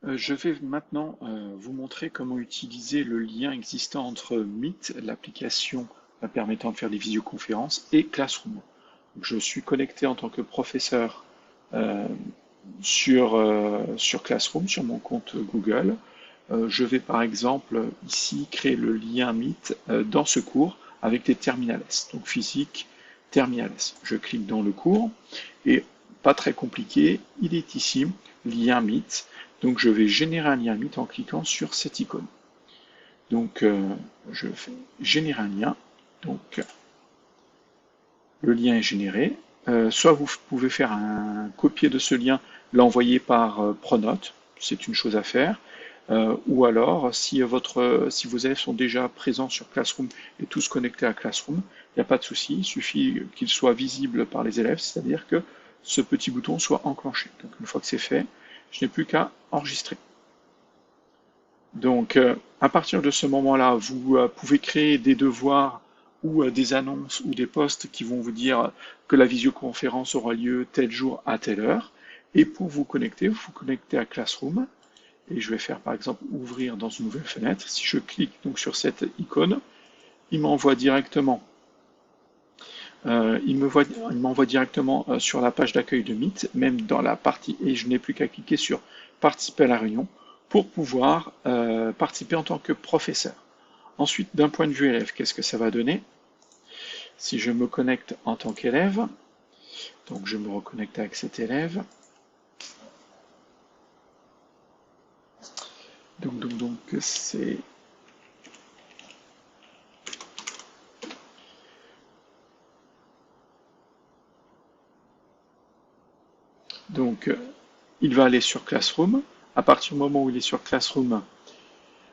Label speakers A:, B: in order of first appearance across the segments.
A: Je vais maintenant vous montrer comment utiliser le lien existant entre Meet, l'application permettant de faire des visioconférences, et Classroom. Donc, je suis connecté en tant que professeur euh, sur Classroom, sur mon compte Google. Je vais par exemple ici créer le lien Meet dans ce cours avec des terminales, donc physique, terminales. Je clique dans le cours et pas très compliqué, il est ici, lien Meet. Donc je vais générer un lien Meet en cliquant sur cette icône. Donc je fais générer un lien. Donc le lien est généré. Soit vous pouvez faire un copier de ce lien, l'envoyer par Pronote, c'est une chose à faire. Ou alors, si vos élèves sont déjà présents sur Classroom et tous connectés à Classroom, il n'y a pas de souci, il suffit qu'il soit visible par les élèves, c'est-à-dire que ce petit bouton soit enclenché. Donc une fois que c'est fait, je n'ai plus qu'à enregistrer. Donc à partir de ce moment-là, vous pouvez créer des devoirs ou des annonces ou des posts qui vont vous dire que la visioconférence aura lieu tel jour à telle heure. Et pour vous connectez à Classroom. Et je vais faire par exemple ouvrir dans une nouvelle fenêtre. Si je clique donc sur cette icône, il m'envoie directement, sur la page d'accueil de Meet, même dans la partie, et je n'ai plus qu'à cliquer sur participer à la réunion pour pouvoir participer en tant que professeur. Ensuite, d'un point de vue élève, qu'est-ce que ça va donner? Si je me connecte en tant qu'élève, donc je me reconnecte avec cet élève. Donc c'est donc il va aller sur Classroom. À partir du moment où il est sur Classroom,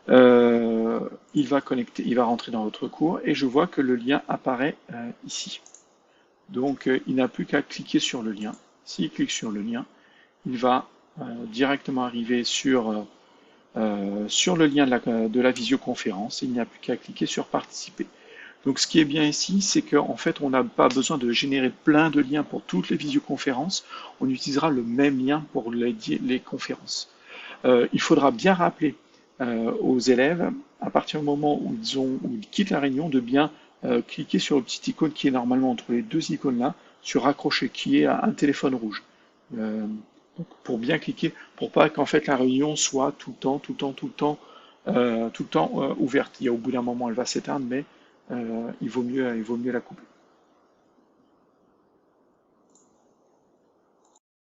A: il va rentrer dans votre cours et je vois que le lien apparaît ici. Donc il n'a plus qu'à cliquer sur le lien. S'il clique sur le lien, il va directement arriver sur le lien de la visioconférence. Il n'a plus qu'à cliquer sur participer. Donc ce qui est bien ici, c'est qu'en fait, on n'a pas besoin de générer plein de liens pour toutes les visioconférences. On utilisera le même lien pour les conférences. Il faudra bien rappeler aux élèves, à partir du moment où ils quittent la réunion, de bien cliquer sur une petite icône qui est normalement entre les deux icônes-là, sur raccrocher, qui est un téléphone rouge. Euh, donc pour bien cliquer, pour pas qu'en fait la réunion soit tout le temps ouverte. Au bout d'un moment, elle va s'éteindre, mais il vaut mieux la couper.